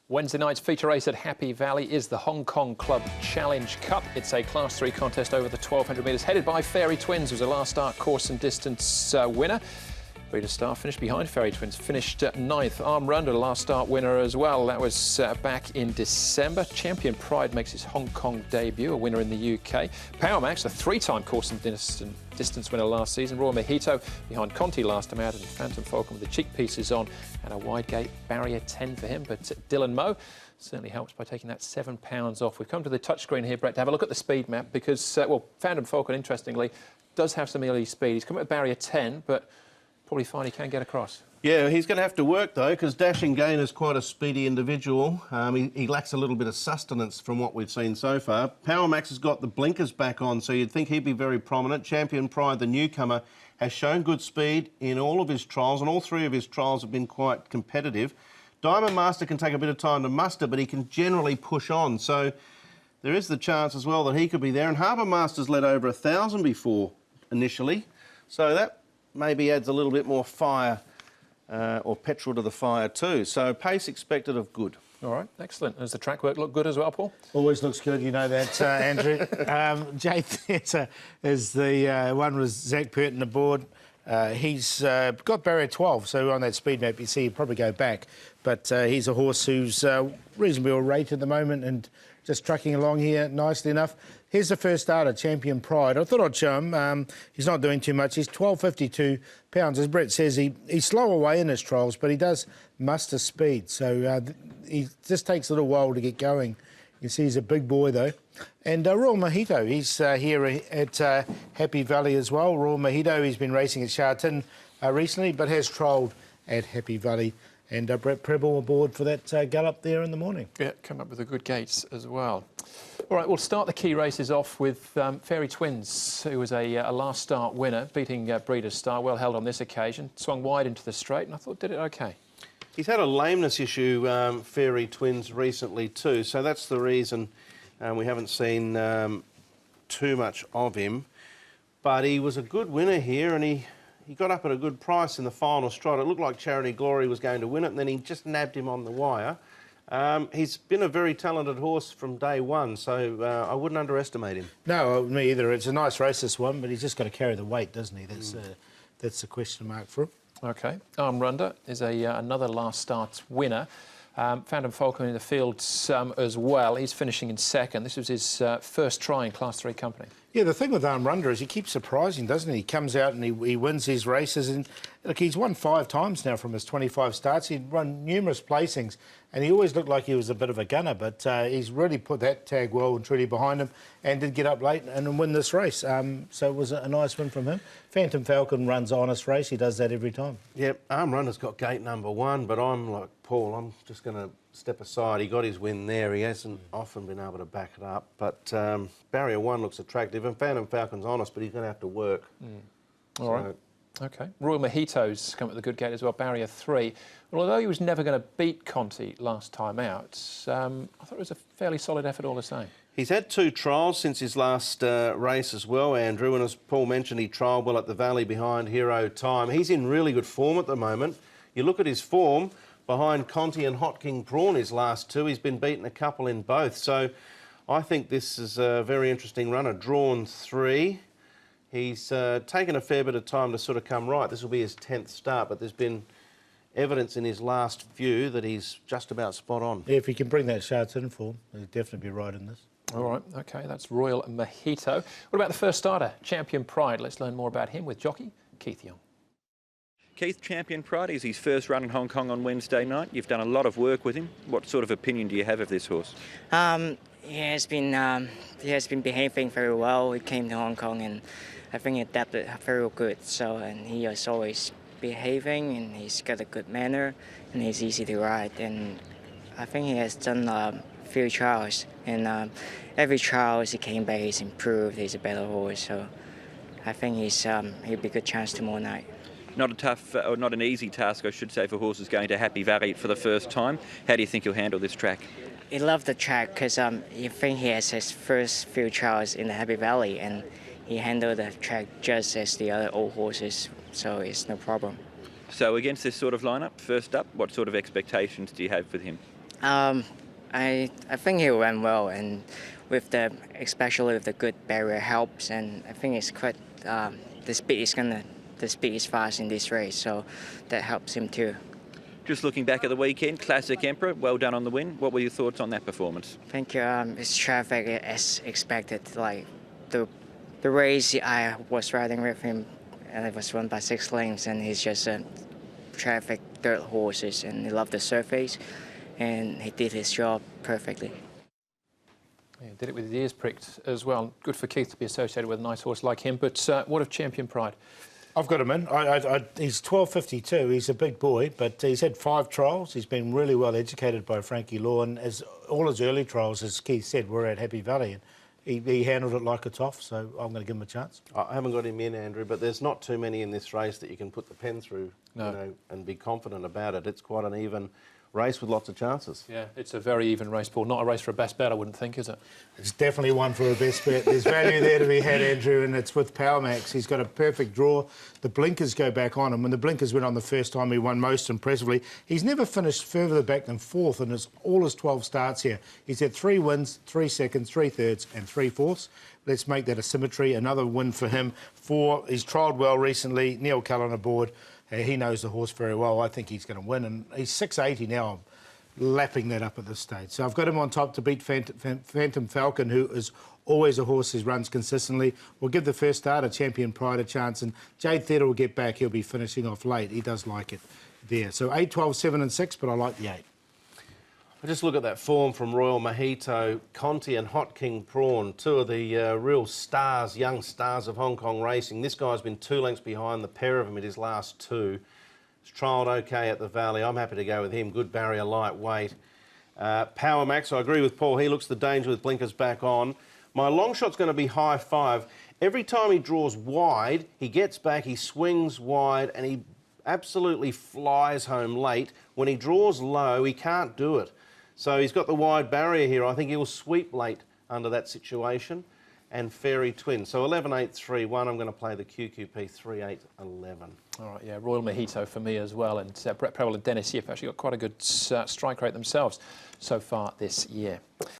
Wednesday night's feature race at Happy Valley is the Hong Kong Club Challenge Cup. It's a Class 3 contest over the 1,200 metres, headed by Fairy Twins, who's a last start course and distance winner. Breeders' Star finished behind Fairy Twins, finished 9th. Arm Runda, the last start winner as well. That was back in December. Champion Pride makes his Hong Kong debut, a winner in the UK. Power Max, a 3-time course and distance winner last season. Royal Mojito behind Conti last time out, and Phantom Falcon with the cheek pieces on, and a wide gate barrier 10 for him. But Dylan Moe certainly helps by taking that £7 off. We've come to the touchscreen here, Brett, to have a look at the speed map because, well, Phantom Falcon, interestingly, does have some early speed. He's come at barrier 10, but probably find he can get across. Yeah, he's going to have to work, though, because Dashing Gain is quite a speedy individual. He lacks a little bit of sustenance from what we've seen so far. Power Max has got the blinkers back on, so you'd think he'd be very prominent. Champion Pride, the newcomer, has shown good speed in all of his trials, and all 3 of his trials have been quite competitive. Diamond Master can take a bit of time to muster, but he can generally push on. So there is the chance as well that he could be there. And Harbour Master's led over 1,000 before initially, so that maybe adds a little bit more fire or petrol to the fire too. So pace expected of good. All right, excellent. Does the track work look good as well, Paul? Always looks good, you know that, Andrew. Jay Theatre is the one with Zach Purton aboard. He's got barrier 12, so on that speed map you see he'd probably go back. But he's a horse who's reasonably well rated at the moment and just trucking along here nicely enough. Here's the first starter, Champion Pride. I thought I'd show him. He's not doing too much. He's 12.52 pounds. As Brett says, he's slow away in his trials, but he does muster speed. So he just takes a little while to get going. You can see he's a big boy, though. And Royal Mojito, he's here at Happy Valley as well. Royal Mojito, he's been racing at Sha Tin recently, but has trialled at Happy Valley. And Brett Preble aboard for that gallop there in the morning. Yeah, come up with the good gates as well. All right, we'll start the key races off with Fairy Twins, who was a last start winner, beating Breeders' Star, well held on this occasion. Swung wide into the straight, and I thought did it OK. He's had a lameness issue, Fairy Twins, recently too, so that's the reason we haven't seen too much of him. But he was a good winner here, and he got up at a good price in the final stride. It looked like Charity Glory was going to win it, and then he just nabbed him on the wire. He's been a very talented horse from day one, so I wouldn't underestimate him. No, me either. It's a nice race, this one, but he's just got to carry the weight, doesn't he? That's the question mark for him. OK. Arm Runda is another last start winner. Phantom Falcon in the field as well. He's finishing in second. This was his first try in Class 3 company. Yeah, the thing with Arm Runda is he keeps surprising, doesn't he? He comes out and he wins his races. And look, he's won 5 times now from his 25 starts. He'd run numerous placings, and he always looked like he was a bit of a gunner. But he's really put that tag well and truly behind him, and did get up late and win this race. So it was a nice win from him. Phantom Falcon runs an honest race. He does that every time. Yep, Arm Runda's got gate number 1, but I'm like Paul. I'm just going to step aside. He got his win there. He hasn't often been able to back it up. But barrier 1 looks attractive, and Phantom Falcon's honest, but he's going to have to work. All right. OK. Royal Mojito's come at the good gate as well, barrier 3. Well, although he was never going to beat Conti last time out, I thought it was a fairly solid effort all the same. He's had 2 trials since his last race as well, Andrew, and as Paul mentioned, he trialled well at the Valley behind Hero Time. He's in really good form at the moment. You look at his form, behind Conti and Hot King Prawn his last 2, he's been beaten a couple in both. So I think this is a very interesting runner. Drawn 3. He's taken a fair bit of time to sort of come right. This will be his 10th start, but there's been evidence in his last few that he's just about spot on. Yeah, if he can bring that Sha Tin form, he'll definitely be right in this. All right, OK, that's Royal Mojito. What about the first starter, Champion Pride? Let's learn more about him with jockey Keith Young. Keith, Champion Pride is his first run in Hong Kong on Wednesday night. You've done a lot of work with him. What sort of opinion do you have of this horse? He has been behaving very well. He came to Hong Kong and I think he adapted very good. So, and he is always behaving, and he's got a good manner, and he's easy to ride. And I think he has done a few trials, and every trial he came back, he's improved. He's a better horse. So I think he'll be a good chance tomorrow night. Not a tough, or not an easy task, I should say, for horses going to Happy Valley for the first time. How do you think he'll handle this track? He loved the track because you think he has his first few trials in the Happy Valley, and he handled the track just as the other old horses, so it's no problem. So against this sort of lineup, first up, what sort of expectations do you have with him? I think he went well, and with especially with the good barrier helps, and I think it's quite the speed is fast in this race, so that helps him too. Just looking back at the weekend, Classic Emperor, well done on the win. What were your thoughts on that performance? Thank you. It's traffic as expected. Like the race I was riding with him, and it was won by 6 lengths, and he's just a traffic dirt horses, and he loved the surface, and he did his job perfectly. Yeah, did it with his ears pricked as well. Good for Keith to be associated with a nice horse like him. But what of Champion Pride? I've got him in. He's 12.52. He's a big boy, but he's had 5 trials. He's been really well educated by Frankie Law, and as all his early trials, as Keith said, were at Happy Valley, and he handled it like a toff, so I'm going to give him a chance. I haven't got him in, Andrew, but there's not too many in this race that you can put the pen through, No. you know, and be confident about it. It's quite an even race with lots of chances. Yeah, it's a very even race, Paul. Not a race for a best bet, I wouldn't think, is it? It's definitely one for a best bet. There's value there to be had, Andrew, and it's with Power Max. He's got a perfect draw. The blinkers go back on him. When the blinkers went on the first time, he won most impressively. He's never finished further back than 4th in all his 12 starts here. He's had 3 wins, 3 seconds, 3 thirds and 3 fourths. Let's make that a symmetry. Another win for him. 4, he's trialled well recently. Neil Cullen aboard. He knows the horse very well. I think he's going to win, and he's 6.80 now. Lapping that up at this stage. So I've got him on top to beat Phantom Falcon, who is always a horse who runs consistently. We'll give the first starter, Champion Pride, a chance, and Jade Theatre will get back. He'll be finishing off late. He does like it there. So 8, 12, 7 and 6, but I like the 8. I just look at that form from Royal Mojito, Conti and Hot King Prawn, 2 of the real stars, young stars of Hong Kong racing. This guy's been 2 lengths behind the pair of them at his last 2. He's trialled okay at the Valley. I'm happy to go with him. Good barrier, lightweight. Power Max, I agree with Paul. He looks the danger with blinkers back on. My long shot's going to be High Five. Every time he draws wide, he gets back, he swings wide, and he absolutely flies home late. When he draws low, he can't do it. So he's got the wide barrier here. I think he'll sweep late under that situation. And Fairy Twin. So 11, 8, 3, 1. I'm going to play the QQP 3, 8, 11. All right, yeah, Royal Mojito for me as well. And Brett Prowell and Dennis Yip actually got quite a good strike rate themselves so far this year.